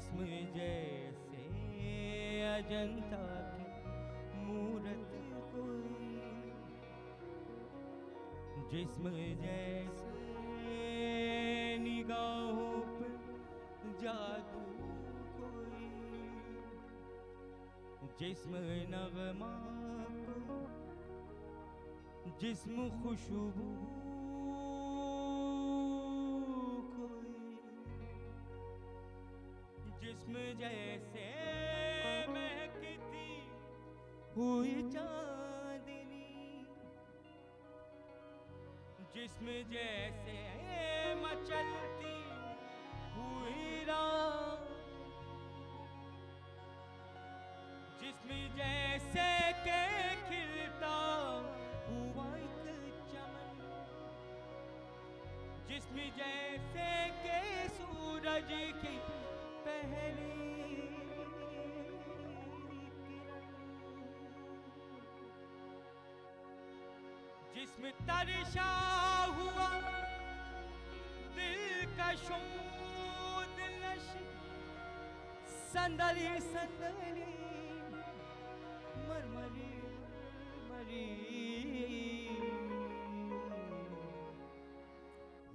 जिस्म जैसे अजंता की मूरत कोई, जिस्म जैसे निगाहों पे जादू कोई, जिस्म नगमा को जिस्म खुशबू कोई, जिस्म जैसे महकती हुई चांदनी, जिस्म जैसे मचलती हुई रात, जिस्म जैसे के खिलता हुआ एक चमन, जिस्म जैसे के सूरज की पहली किरण, जिस्म तरशा हुआ दिलकशों दिलनशी, संदली संदली मरमरी मरी,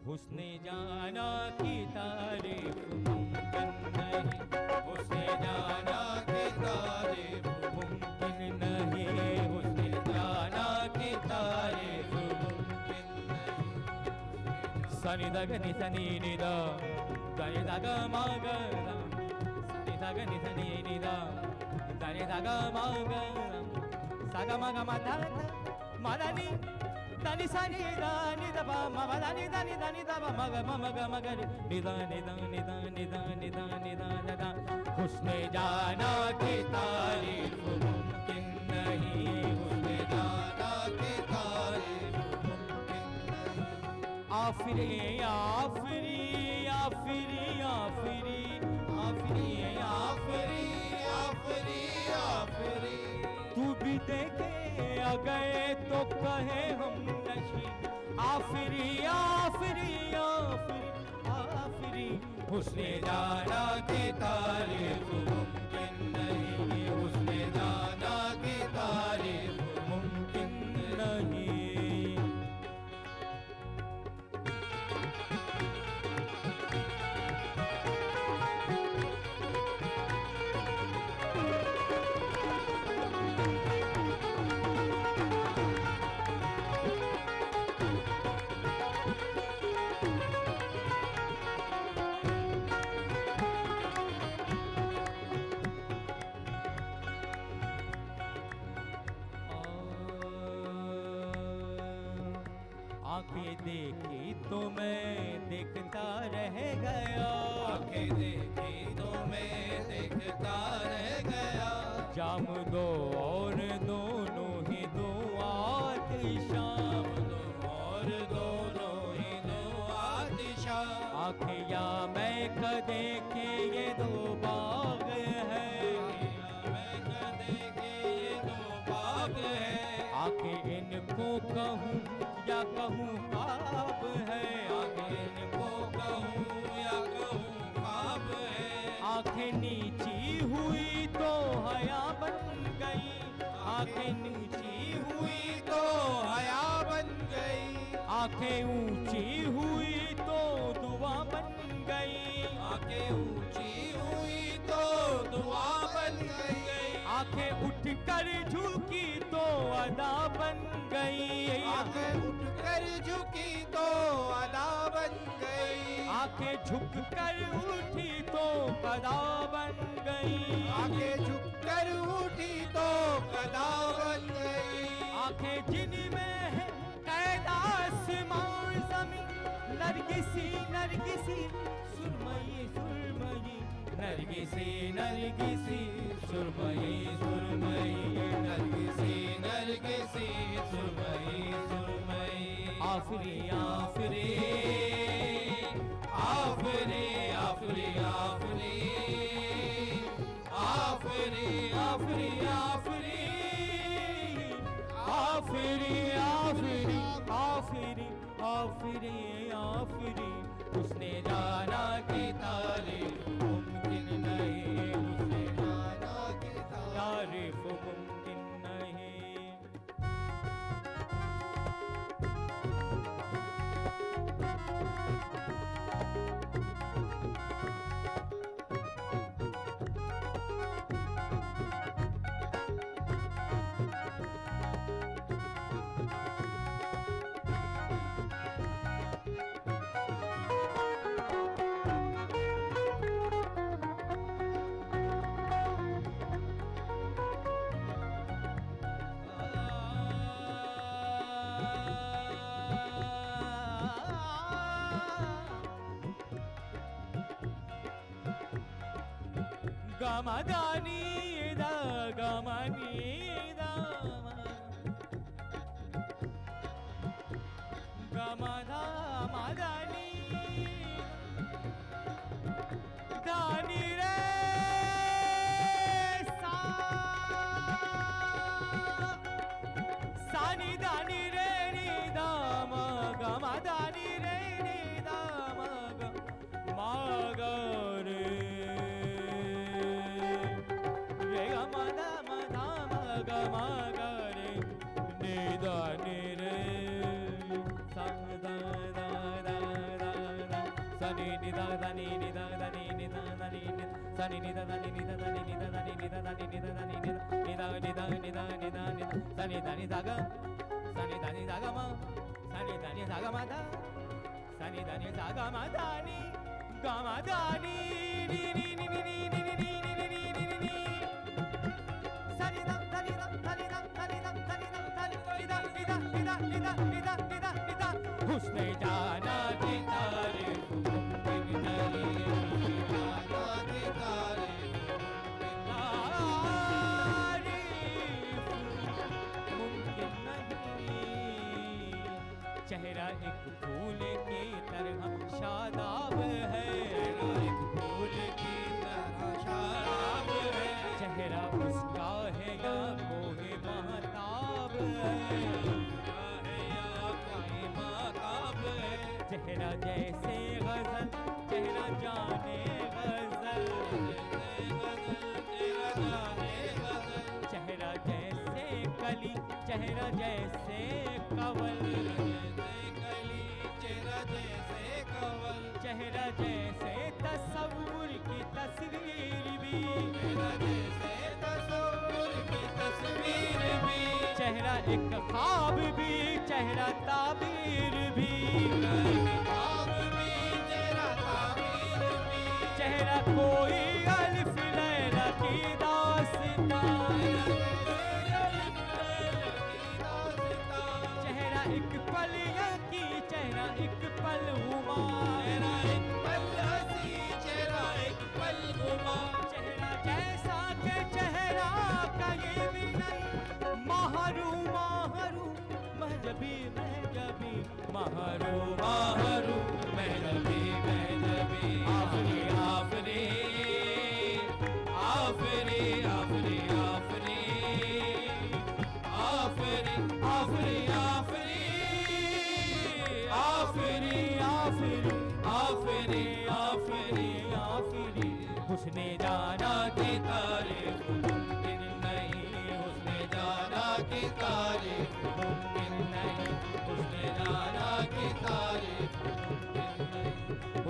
हुस्ने जाना की तारीफ मुमकिन नहीं, हुस्ने जाना की तारीफ मुमकिन नहीं, हुस्ने जाना की तारीफ मुमकिन नहीं। सनी दग नि सनी नि द गनि दग म ग द, सनी दग नि सनी नि द गनि दग म ग द, सा ग म ग म ध ध म द नि दानी सानी दानी दबा मगा दानी दानी दानी दबा मगा मगा मगा नि दानी दानी दानी दानी दानी दानी दा, हुस्ने जाना की तारीफ मुमकिन नहीं, हुस्ने जाना की तारीफ मुमकिन नहीं। आफरी आफरी आफरी आफरी आफरी आफरी आफरी आफरी, तू भी देखे आ गए तो कहे हम नशी, आफरी आफरी आफरी आफरी, हुस्ने जाना की तारीफ मुमकिन नहीं, हुस्ने जाना की तारीफ मुमकिन नहीं। आंखें देखी तो मैं देखता रह गया, आंखें देखी तो मैं देखता रह गया, जाम दो और दोनों ही दो आतिशाम, और दोनों ही दो आतिशा, आंखें या मैं कदे के ये दो बाग है, मैं कदे के ये दो बाग है, आंखें इनको कहूँ या कहूँ ख्वाब है, आंखें इनको कहूँ या कहूँ ख्वाब है, आंखें नीची हुई तो हया बन गई, आंखें नीची हुई तो हया बन गई, आंखें ऊंची हुई तो दुआ बन गई, आंखें ऊंची हुई तो दुआ बन गई, आंखें उठ कर झुकी तो अदा बन गई, आंखें उठकर झुकी तो अदा बन गई, आंखें झुक कर उठी तो कदा बन गई, आंखें झुककर उठी तो कदा बन गई, आंखें जिनमें है कैद आसमान ज़मीन, नरगिसी नरगिसी सुरमई सुरमई, नरगिसी नरगिसी सुरमई सुरमई, नरगिसी नरगिसी सुरमई सुरमई, आफरी आफरी आफरी आफरी आफरी आफरी आफरी आफरी आफरी आफरी आफरी आफरी आफरी, उसने जाना की तारीफ मुमकिन नहीं। गमदानी दा गमनी दा गमदा मदानी दानी रे सा सानी दानी रे नी दाम गमदानी रे नी दाम मागरे रे गमदा मदाम गमगरे नी दानी रे Sani ni da da ni ni da da ni ni da da ni ni Sani ni da da ni ni da da ni ni da da ni ni da da ni ni da da ni ni da ni da ni da ni da ni da Sani da ni da ga Sani da ni da ga ma Sani da ni da ga ma da Sani da ni da ga ma da ni ga ma da ni ni ni ni ni ni ni ni ni ni ni ni ni Sani da da ni da da ni da da ni da da ni da da ni da ni da ni da ni da ni da ni da ni da Husne jana ki tareef चेहरा एक फूल की तरह शादाब है एक फूल की तरह शादाब है चेहरा उसका है या कोई महताब है या कोई महताब है चेहरा जैसे गजल चेहरा जाने गजल चेहरा जाने गजल चेहरा जैसे कली चेहरा जैसे कवल चेहरा जैसे तस्वुर की तस्वीर भी चेहरा जैसे तस्वुर की तस्वीर भी चेहरा एक ख्वाब भी चेहरा ताबीर भी ख्वाब भी चेहरा ताबीर भी चेहरा कोई अल्फ लैला की दास्तां चेहरा एक पल की चेहरा एक पल हुमा चेहरा जैसा के चेहरा का ये भी नहीं महरू महरू महजबी महजबी महरू महरू महजबी महजबी आफरी आफरी आफरी आफरी आफरी आफरी आफरी आफरी आफरी आफरी आफरी आफरी उसने जाना की तारीफ मुमकिन नहीं उसने जाना की तारीफ मुमकिन नहीं उसने जाना की तारीफ मुमकिन नहीं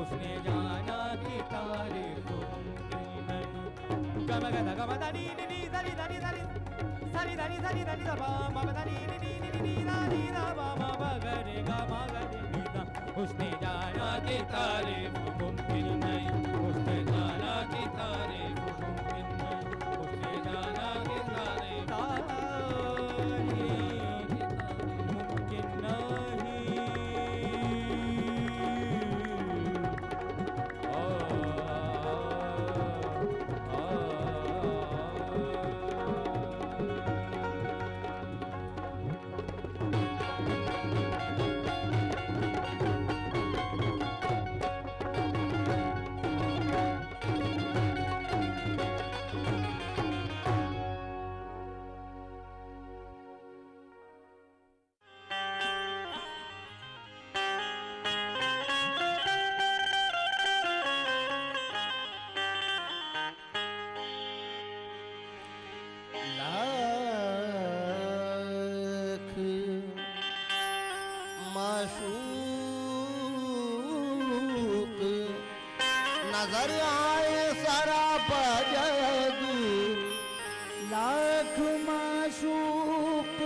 उसने जाना की तारीफ मुमकिन नहीं गम गदा गम दानी नी नी दानी दानी दानी सारी दानी दानी दानी दा बा मा दानी नी नी नी नी दानी दा बा मा गा रे गा मा गा रे नी दा उसने जाना की तारीफ मुमकिन नहीं उसने जाना की तारीफ मुमकिन नहीं उसने जाना की तारीफ मुमकिन नहीं माशूक नजर आए सरापा जादू लाख माशूक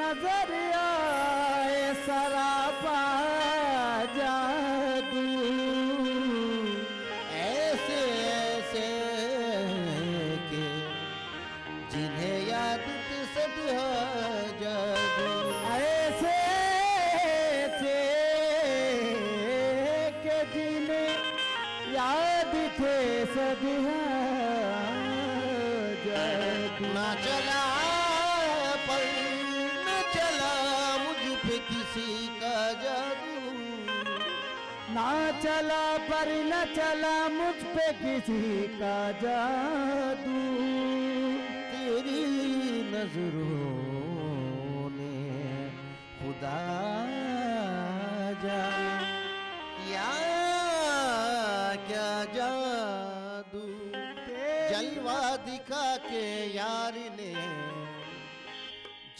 नजर आए सरापा जादू ऐसे ऐसे के जिन्हें याद सदा जादू ऐसे थे के जिन्हें याद थे सदा ना चला पर न चला मुझ पे किसी का जादू, ना चला पर न चला मुझ पे किसी का जादू। तेरी नजरों ने खुदा जाने क्या क्या जादू, जलवा दिखा के यार ने,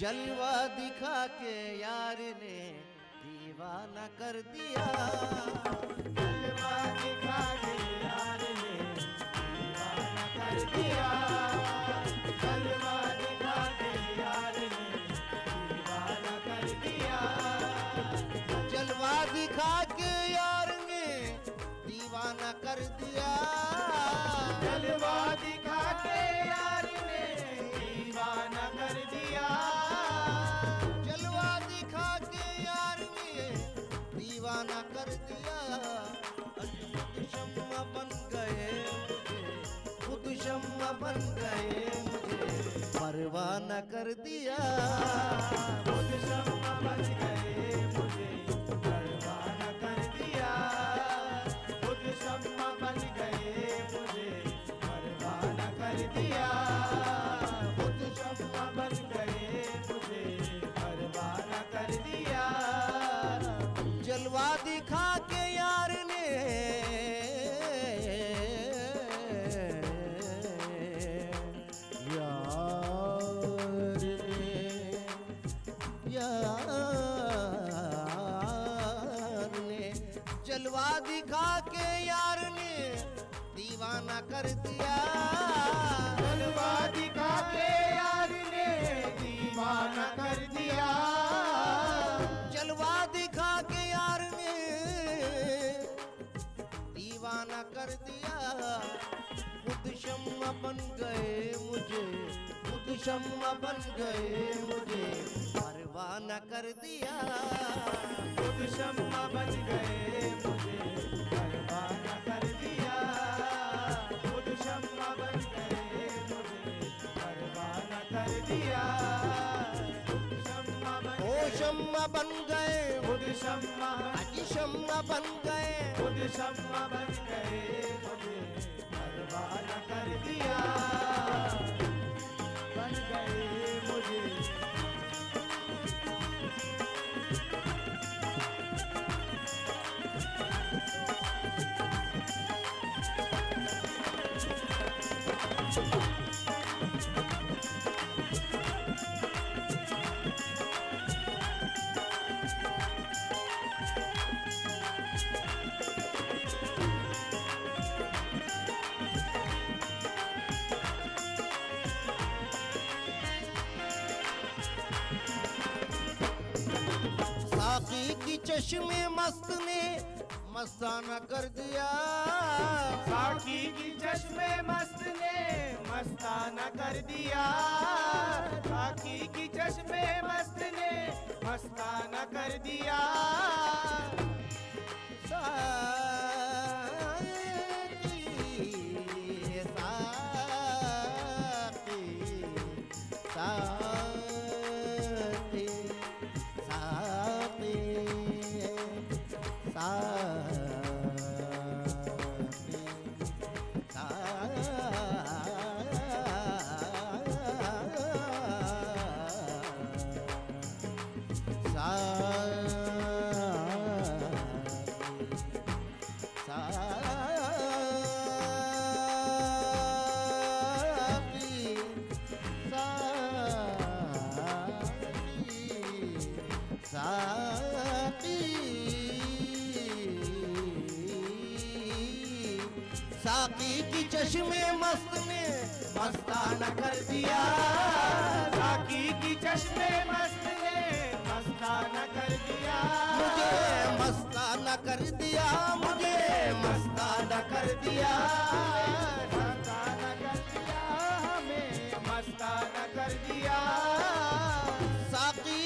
जलवा दिखा के यार ने दीवाना कर दिया, जलवा दिखा के यार ने दीवाना कर दिया, जलवा दिखा के यार ने दीवाना कर दिया, जलवा दिखा के यार ने दीवाना कर दिया, जलवा दिखा के यार ने दीवाना कर दिया, जलवा दिखा के यार ने दीवाना कर दिया। खुद शम्मा बन गए मुझे, खुद शम्मा बन गए मुझे परवाना कर दिया, खुद शम्मा बन गए मुझे परवाना कर दिया, खुद शम्मा बन गए मुझे परवाना कर दिया, खुद शम्मा बन गए मुझे परवाना कर दिया, जलवा दिखा के यार ने जलवा दिखा के यार ने दीवाना कर दिया, जलवा दिखा के यार ने दीवाना कर दिया, जलवा दिखा के यार ने दीवाना कर दिया। खुद शम्मा बन गए मुझे, खुद शम्मा बन गए मुझे परवाना कर दिया, खुद शम्मा बन गए मुझे परवाना कर दिया, खुद शम्मा बन गए मुझे परवाना कर दिया, खुद शम्मा बन ओ शम्मा बन गए, खुद शम्मा अजी शम्मा बन गए, खुद शम्मा बन गए मुझे परवाना कर दिया, बन गए मुझे साकी की चश्मे मस्त ने मस्ताना कर दिया, साकी की चश्मे मस्त ने मस्ताना कर दिया, साकी की चश्मे मस्त ने मस्ताना कर दिया, साकी की चश्मे मस्त ने मस्ताना कर दिया, साकी की चश्मे मस्त ने मस्ताना कर दिया, मुझे मस्ताना कर दिया, मुझे मस्ताना कर दिया, मस्ताना कर दिया, हमें मस्ताना कर दिया, साकी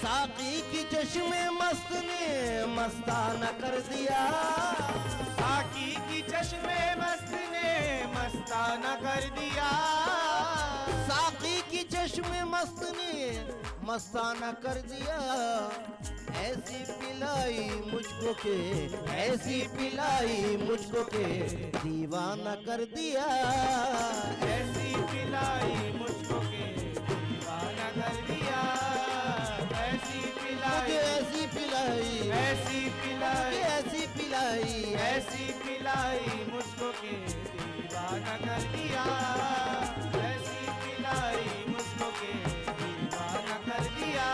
साकी की चश्मे मस्त ने मस्ताना कर दिया। साकी की चश्मे मस्त ने मस्ताना कर दिया। साकी की चश्मे मस्त ने मस्ताना कर दिया। ऐसी पिलाई मुझको के, ऐसी पिलाई मुझको के दीवाना कर दिया। ऐसी पिलाई मुझको के दीवाना कर दिया। ऐसी पिलाई, ऐसी पिलाई, ऐसी पिलाई, ऐसी पिलाई, ऐसी पिलाई मुझको के दीवाना कर दिया। ऐसी पिलाई मुझको के दीवाना कर दिया।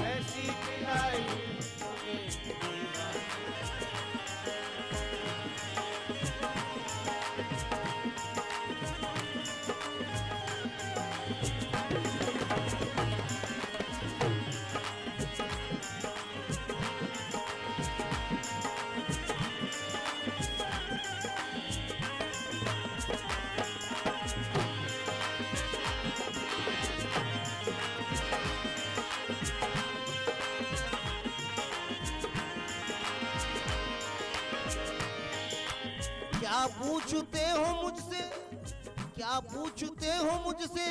ऐसी पिलाई मुझको के दीवाना। क्या पूछते हो मुझसे, क्या पूछते हो मुझसे,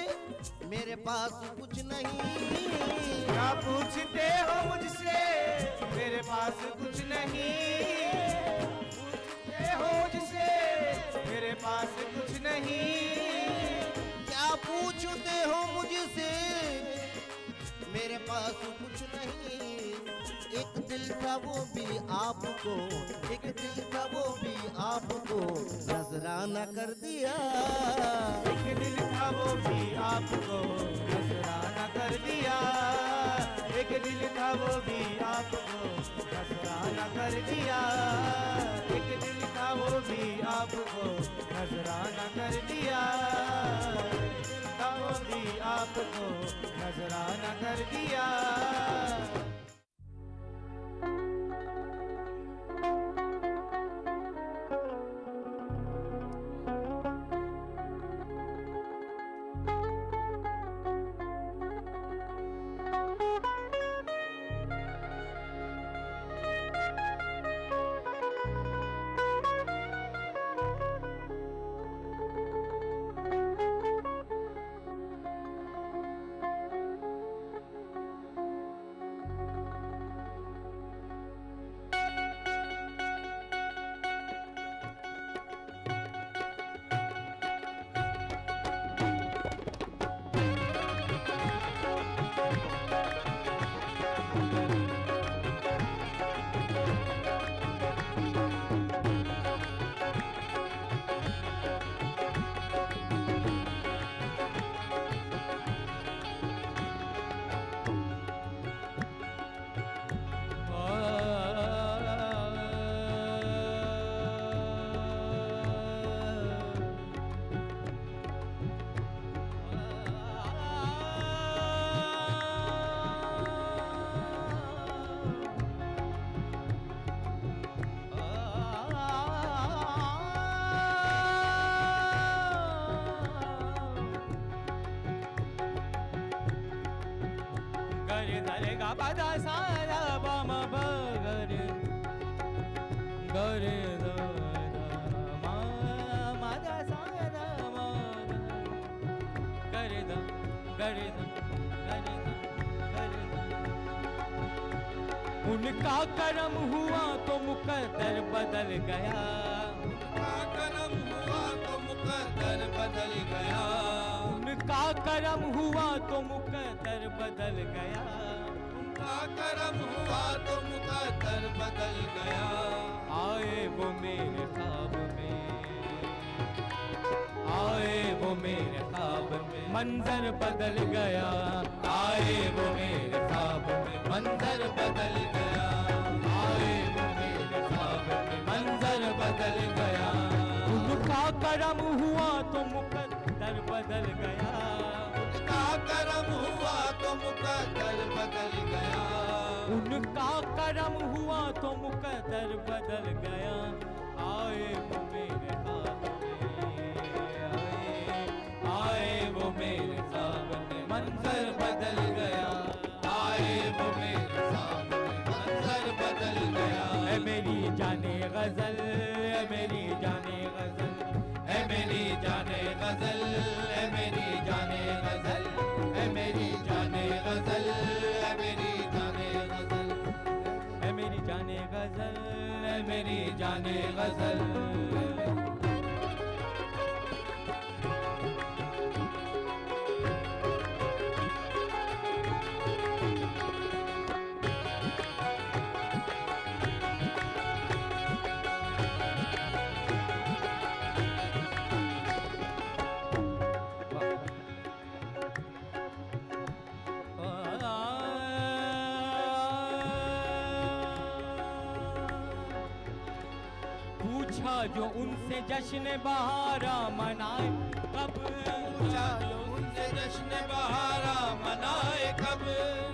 मेरे पास कुछ नहीं। क्या पूछते हो मुझसे, मेरे पास कुछ नहीं। पूछते हो मुझसे, मेरे पास कुछ नहीं। क्या पूछते हो मुझसे, मेरे पास कुछ नहीं। एक दिल था वो भी आपको, एक दिल था वो भी आपको नजराना कर दिया। एक दिल था वो भी आपको नजराना कर दिया। एक दिल था वो भी आपको नजराना कर दिया। एक दिल था वो भी आपको नजराना कर दिया। था वो भी आपको नजराना कर दिया। Bada sada bama bagare gare da ma ma da sada ma gare da gare da gare da gare da। उनका करम हुआ तो मुकद्दर बदल गया। उनका करम हुआ तो मुकद्दर बदल गया। उनका करम हुआ तो मुकद्दर बदल गया। उनका करम हुआ तो मुकद्दर बदल गया। आए वो मेरे ख्वाब में, आए वो मेरे ख्वाब में, मंजर बदल गया। आए वो मेरे ख्वाब में, मंजर बदल गया। आए वो मेरे ख्वाब में, मंजर बदल गया। उनका करम हुआ तो मुकद्दर बदल गया। उनका करम हुआ तो मुकद्दर बदल गया। उनका करम हुआ तो मुकद्दर बदल गया। आए वो मेरे ख्वाब में, आए वो मेरे ख्वाब में, मंजर बदल गया। आए ऐ मेरी जाने गजल। पूछा जो उनसे जश्न बहारा मनाए कब, पूछा जो उनसे जश्न बहारा मनाए कब,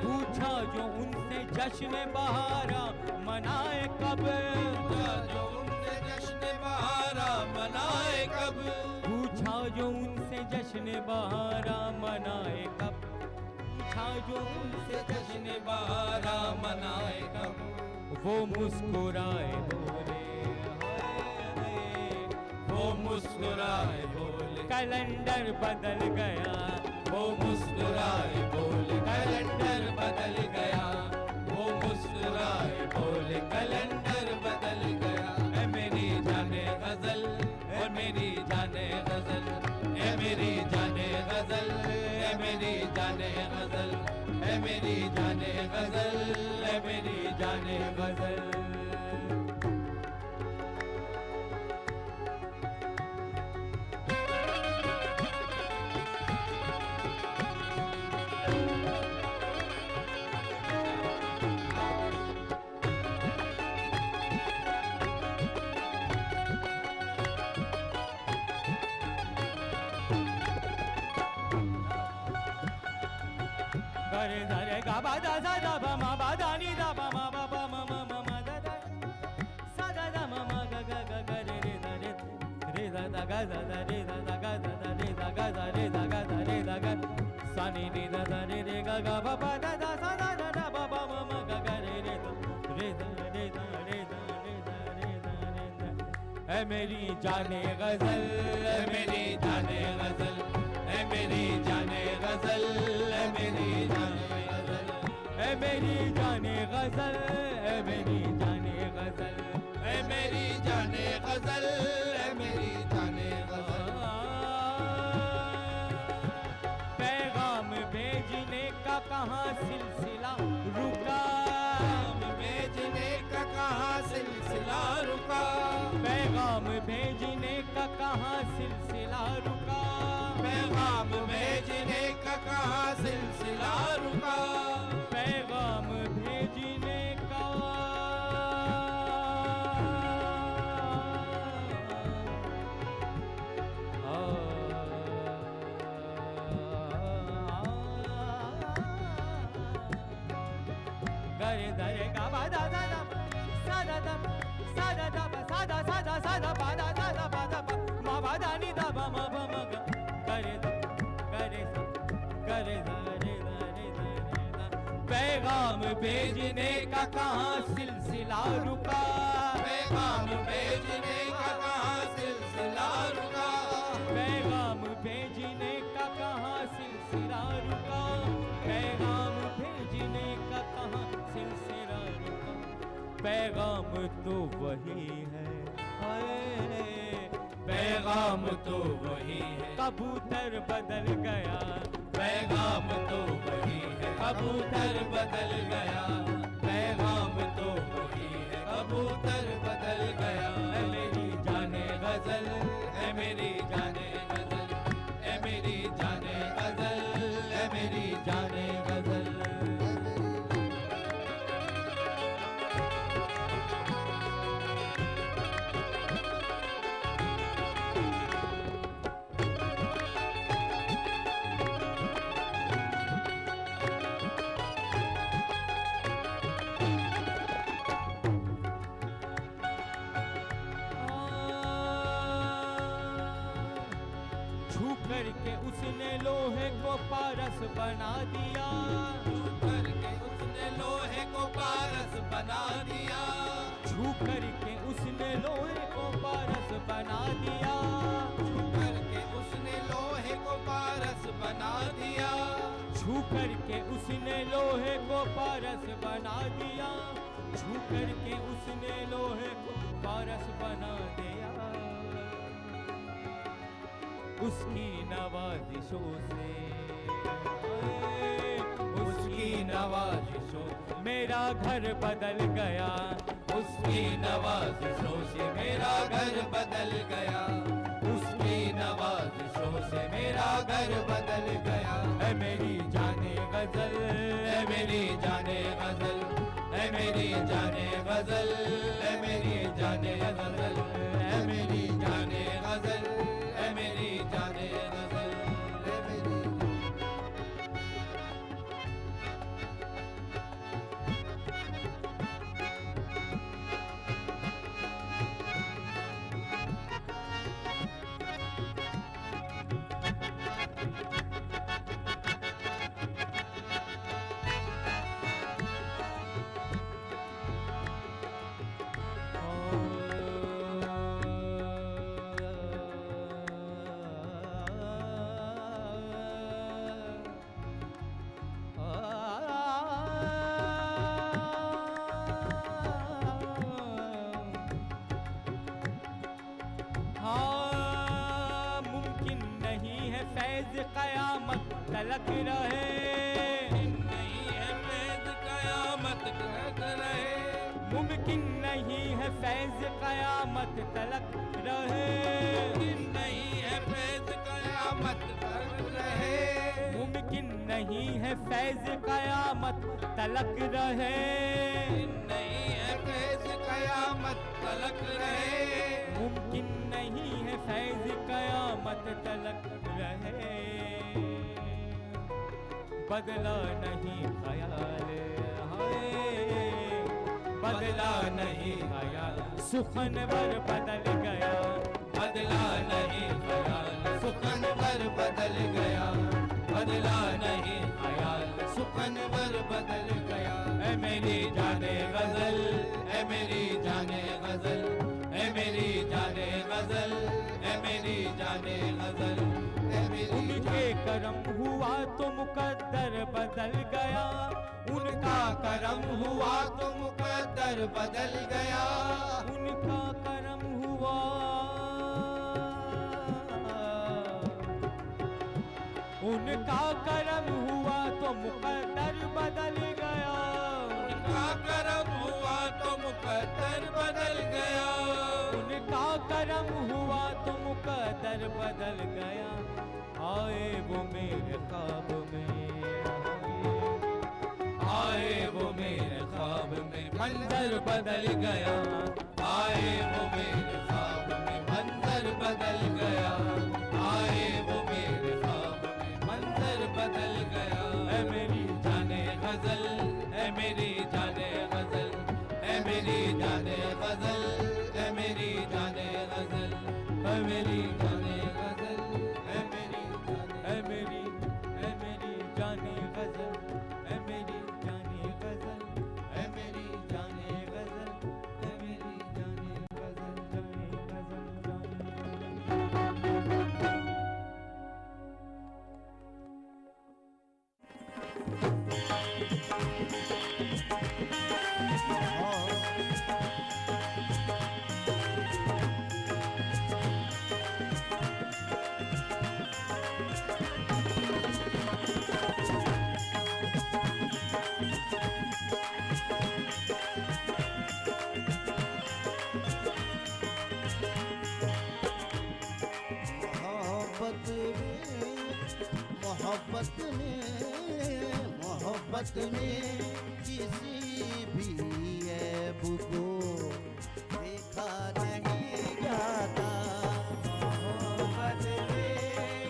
पूछा जो उनसे जश्न बहारा मनाए कब, पूछा जो उनसे जश्न बहारा मनाए कब, पूछा जो उनसे जश्न बहारा मनाए कब, पूछा जो उनसे जश्न बहारा मनाए कब। वो मुस्कुराए बोले वो मुस्कुराए बोले कैलेंडर बदल गया, वो मुस्कुराए बोले कैलेंडर बदल गया, वो मुस्कुराए बोले कैलेंडर बदल गया। ऐ मेरी जाने गजल, ऐ मेरी जाने गजल, ऐ मेरी जाने गजल, ऐ मेरी जाने गजल, ऐ मेरी जाने गजल, ऐ मेरी जाने गजल। गरे धरे गा बा दा सा दा बा मा बा दा नी दा बा मा बा बा मा मा मा मा दा दा सा दा दा मा मा गा गा गा गा रे रे दा रे दा दा गा दा दा रे दा दा गा दा दा रे दा गा दा रे दा गा दा रे दा गा सा नी नी दा दा रे रे गा गा बा बा दा दा सा दा दा दा बा बा मा मा गा गा रे रे दा रे दा रे दा रे दा रे दा रे दा रे दा। ऐ मेरी जाने गजल, ऐ मेरी जाने गजल, ऐ मेरी जाने गजल, ऐ मेरी जाने गजल, ऐ मेरी जाने गजल, ऐ मेरी जाने गजल, ऐ मेरी जाने गजल, ऐ मेरी जाने गजल। पैगाम भेजने का कहाँ सिलसिला रुका, भेजने का कहाँ सिलसिला रुका, पैगाम भेजने का कहाँ सिलसिला रुका, पैगाम भेजने का कहाँ सिलसिला रुका, पैगाम भेजने का गरे धरे गा बा दा दा दा सा दा दा सा दा दा बा सा दा सा दा सा दा बा दा दा दा बा दा बा मा बा दा नी दा बा मा बा मा गा गरे दा गरे सा गरे दा रे दा रे दा रे दा। पैगाम भेजने का कहाँ सिलसिला रुका, पैगाम भेजने का कहाँ सिलसिला रुका, पैगाम भेजने का कहाँ सिलसिला रुका, पैगाम भेजने का कहाँ सिलसिला रुका। पैगाम तो वही है, हाय पैगाम तो वही है, कबूतर बदल गया, पैगाम तो वही है, कबूतर बदल गया, पैगाम तो वही है, कबूतर बदल गया। ऐ मेरी जाने गजल, ऐ मेरी जाने गजल, ऐ मेरी जाने गजल, ऐ मेरी जाने गजल। छू करके उसने लोहे को पारस बना दिया, करके उसने लोहे को पारस बना दिया, छू करके उसने लोहे को पारस बना दिया, करके उसने लोहे को पारस बना दिया, छू करके उसने लोहे को पारस बना दिया, छू करके उसने लोहे को पारस बना दिया उसकी नवाजिशों से, उसकी नवाजिशों से मेरा घर बदल गया, उसकी नवाजिशों से मेरा घर बदल गया, उसकी नवाजिशों से मेरा घर बदल गया। ऐ मेरी जाने गजल, ऐ मेरी जाने गजल, ऐ मेरी जाने गजल, ऐ मेरी जाने गजल, ऐ मेरी जाने गजल, ऐ मेरी जाने गजल, ऐ मेरी हाँ, मुमकिन नहीं है फैज़ क़यामत तलक रहे, नहीं है फैज़ क़यामत तलक रहे, मुमकिन नहीं है फैज़ क़यामत तलक रहे, नहीं है फैज़ क़यामत तलक रहे, मुमकिन नहीं है फैज़ क़यामत तलक रहे, नहीं है फैज़ क़यामत तलक रहे, मुमकिन नहीं है फैज़ क़यामत तलक रहे। बदला नहीं ख्याल, हाय बदला नहीं ख्याल, सुखनवर बदल गया, बदला नहीं ख्याल, सुखनवर बदल गया, बदला नहीं ख्याल, सुखनवर बदल गया। ऐ मेरी जाने गजल, ऐ मेरी जाने गजल, ऐ मेरी जाने गजल, ऐ मेरी जाने गजल, ऐ मेरी उनके करम हुआ तो मुकद्दर बदल गया, उनका करम हुआ तो मुकद्दर बदल गया, उनका करम हुआ, उनका करम हुआ तो मुकद्दर बदल गया, उनका करम हुआ तो मुकद्दर बदल गया, उनका करम हुआ तो मुकद्दर बदल गया। आए वो मेरे ख्वाब में, आए वो मेरे ख्वाब में मंजर बदल गया, आए वो मेरे ख्वाब में मंजर बदल गया, आए वो मेरे ख्वाब में मंजर बदल गया। ऐ मेरी जाने गजल, ऐ मेरी जाने गजल, ऐ मेरी जाने गजल, ऐ मेरी जाने गजल, ऐ मेरी जाने गजल, ऐ मेरी जाने, ऐ मेरी, ऐ मेरी जाने गजल, ऐ मेरी जाने गजल, ऐ मेरी जाने गजल, ऐ मेरी जाने गजल, जाने गजल, जाने गजल। मोहब्बत में, मोहब्बत में किसी भी ऐब को देखा नहीं जाता, मोहब्बत में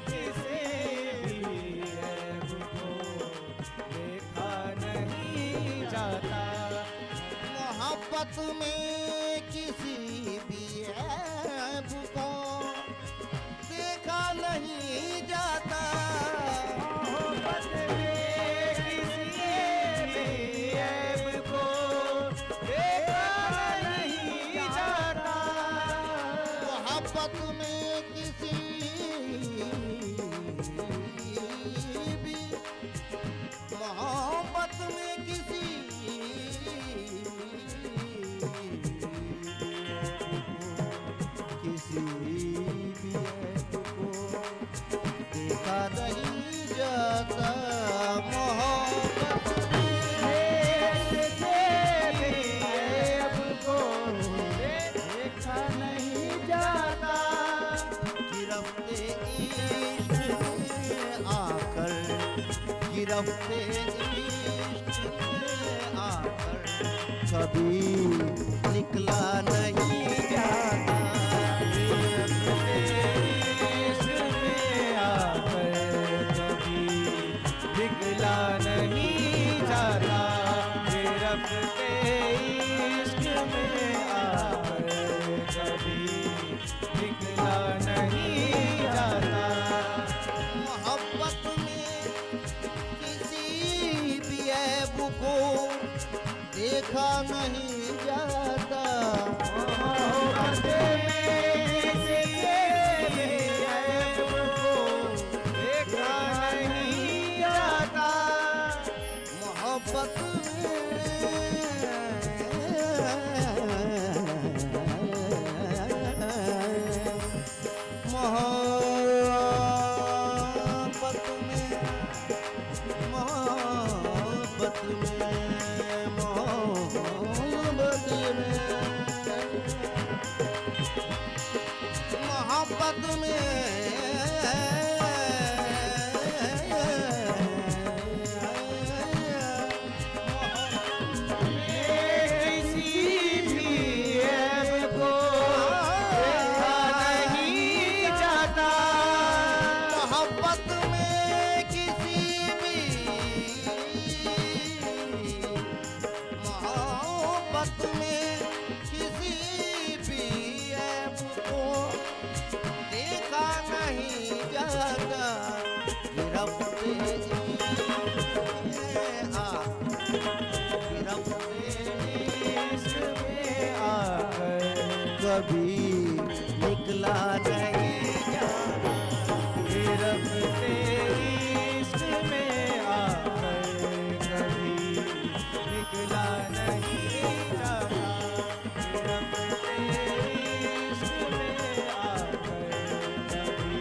किसी भी ऐब को देखा नहीं जाता, मोहब्बत में किसी भी ऐब को देखा नहीं जाता, मोहब्बत में किसी भी ऐब को देखा नहीं जाता, मोहब्बत में किसी भी, मोहब्बत में किसी रफ्ते इश्क में आकर कभी निकला नहीं जाता। इश्क में आकर कभी निकला नहीं जाता। ये रफ्ते इश्क में आकर कभी निकला नहीं जाता। मोहब्बत में किसी भी ऐब को देखा नहीं जाता। मोहब्बत में किसी भी ऐब को देखा नहीं जाता। मोहब्बत कभी निकला नहीं जाता। ये रफ्ते इश्क में आकर कभी निकला नहीं जाता। ये रफ्ते इश्क में आकर कभी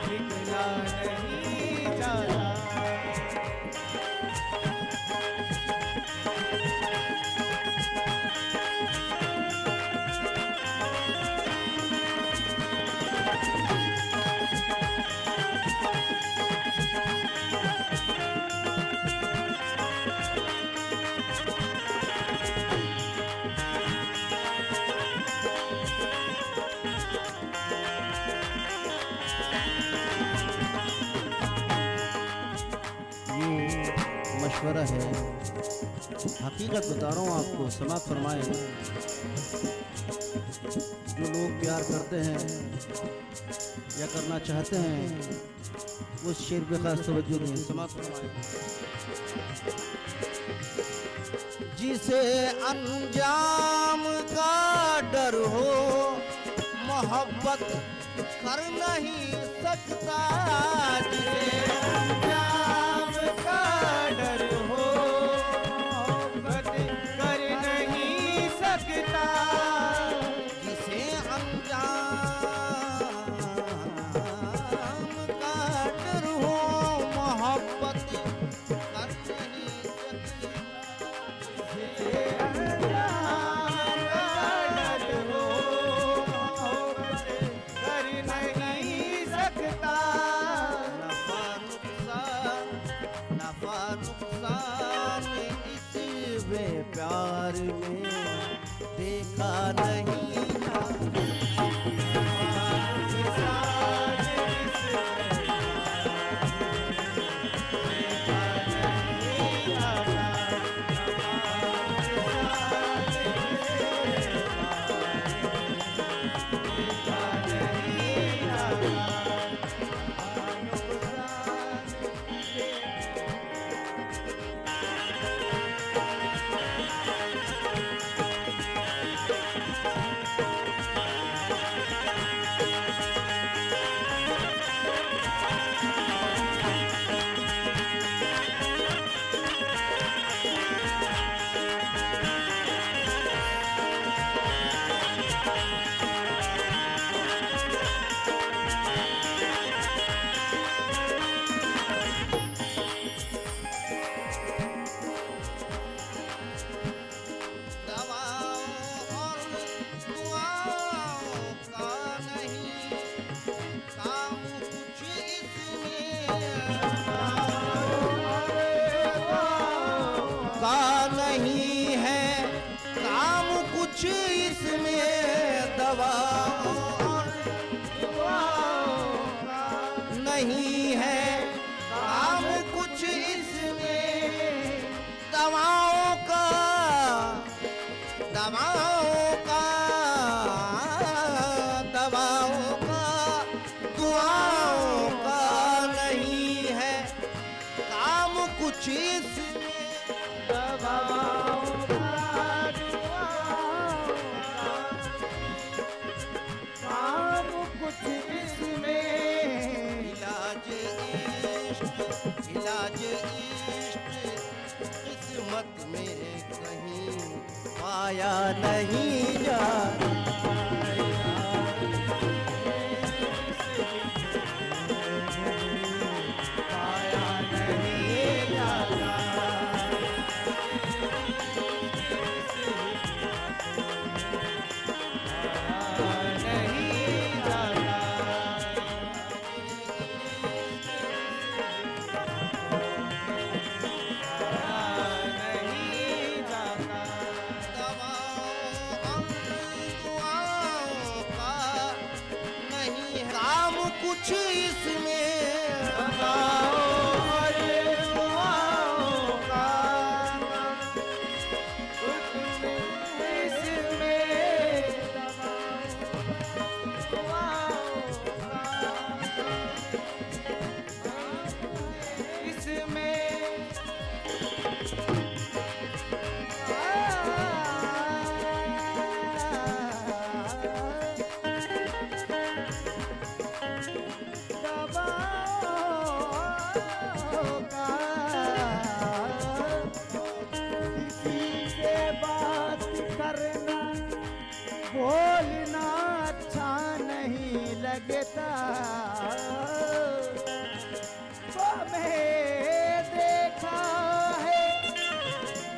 निकला नहीं जाता। मशवरा है, हकीकत बता रहा हूँ आपको, समाप्त फरमाए। जो लोग प्यार करते हैं या करना चाहते हैं वो शेर पे खास तवज्जो दें। समाप्त फरमाए। जिसे अंजाम का डर हो मोहब्बत कर नहीं सकता। जिसे अंजाम का डर हो मोहब्बत कर नहीं सकता। जिसे अंजाम का डर हो मोहब्बत कर नहीं सकता। ये अंजाम का डर हो मोहब्बत कर नहीं सकता। नफा नुकसान इस प्यार में देखा नहीं जाता। दवाओं का दुआओं का नहीं है काम कुछ इसमें। दवाओं का काम कुछ इसमें। इलाज इश्क किस्मत में कहीं पाया नहीं जाता। पाया नहीं जाता। नहीं जाता। नहीं जाता। दुआओं का नहीं है काम कुछ इसमें। और दुआओं का कुछ इसमें। दुआओं का इसमें। दवाओं का किसी से बात करना बोलना अच्छा नहीं लगता। हमें देखा है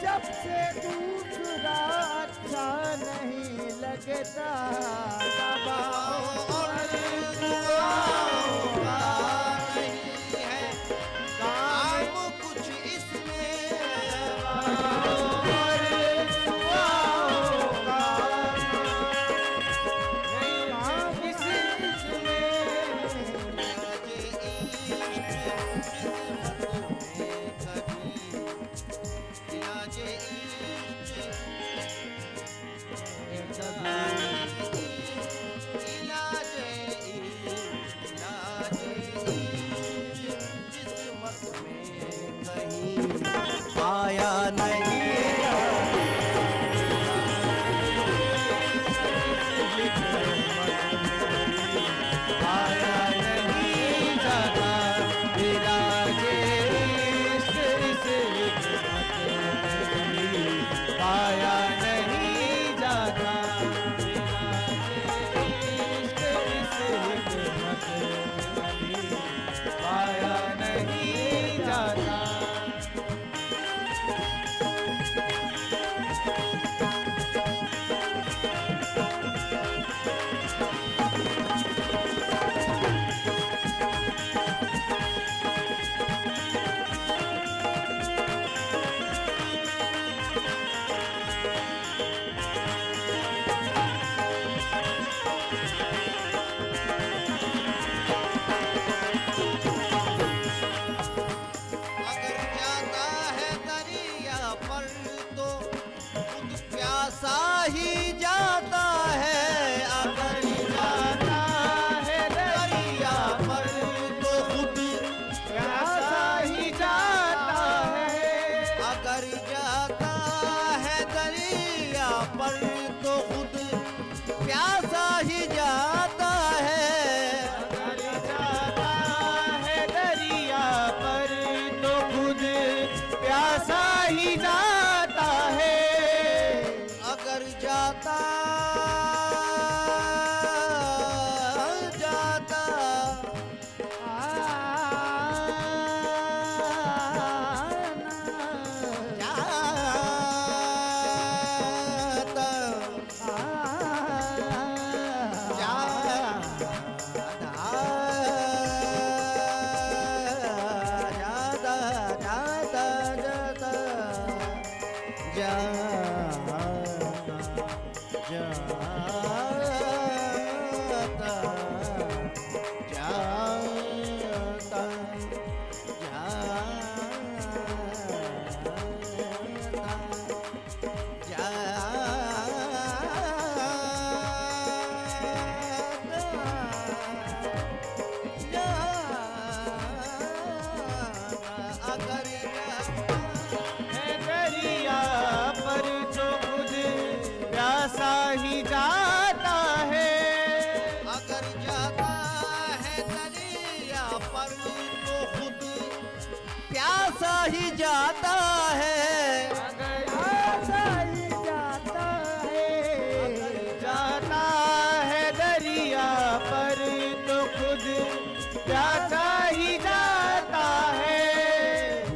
जब से दूसरा अच्छा नहीं लगता। दवाओं और दुआओं का नहीं है काम कुछ इसमें। और दुआओं का काम इसमें। इलाज इश्क किस्मत में कहीं पाया नहीं पाया नहीं जाता। इलाज इश्क इस हिकमत में पाया नहीं जाता। इलाज इश्क इस हिकमत में पाया नहीं जाता। अगर जाता है दरिया पर तो खुद प्यासा ही जाता है। अगर जाता है दरिया पर तो खुद प्यासा ही जाता है। अगर जाता है दरिया पर तो खुद प्यासा ही जाता है। अगर जाता है दरिया पर तो खुद प्यासा ही जाता है। अगर जाता जाता प्यासा ही जाता है। अगर जाता है दरिया पर तो खुद प्यासा ही जाता है। अगर प्यासा ही जाता है, जाता है दरिया पर तो खुद प्यासा ही जाता है।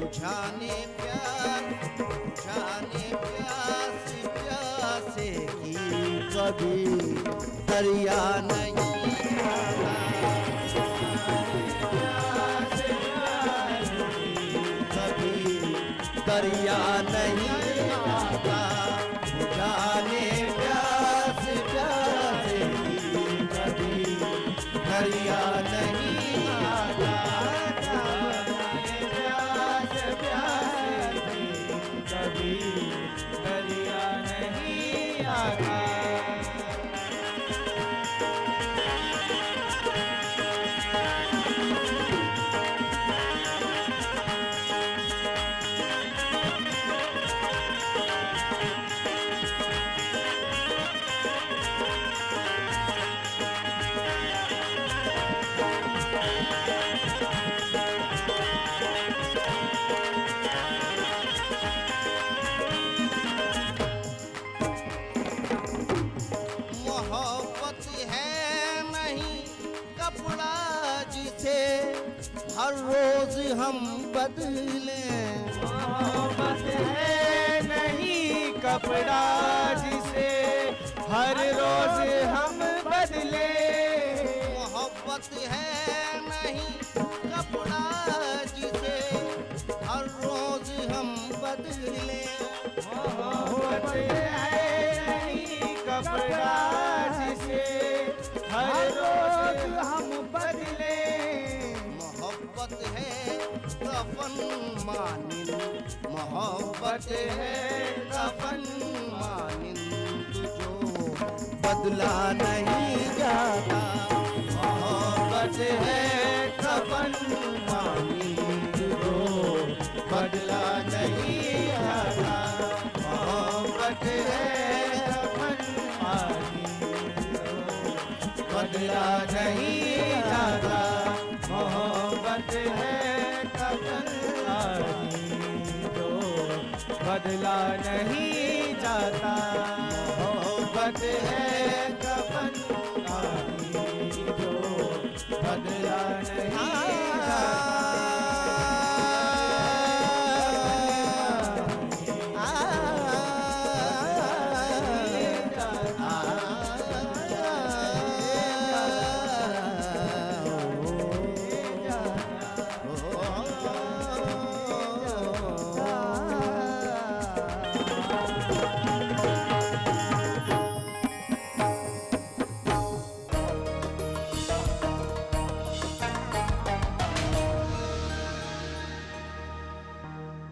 बुझाने प्यासे की कभी दरिया नहीं आता। कभी दरिया नहीं आता। बुझाने प्यासे की कभी दरिया नहीं आता। कभी दरिया नहीं आता। मोहब्बत है नहीं कपड़ा जिसे हर रोज हम बदले। मोहब्बत है नहीं कपड़ा जिसे हर रोज हम बदले। मोहब्बत है नहीं कपड़ा जिसे हर रोज हम बदले। मोहब्बत है नहीं कपड़ा जिसे हर रोज हम बदले। मोहब्बत है कफन मानिंद। मोहब्बत है कफन मानिंद जो बदला नहीं जाता। मोहब्बत है कफन मानिंद जो बदला नहीं जाता। मोहब्बत है कफन मानिंद जो बदला नहीं जाता। मोहब्बत है कफन जो बदला नहीं जाता। मोहब्बत है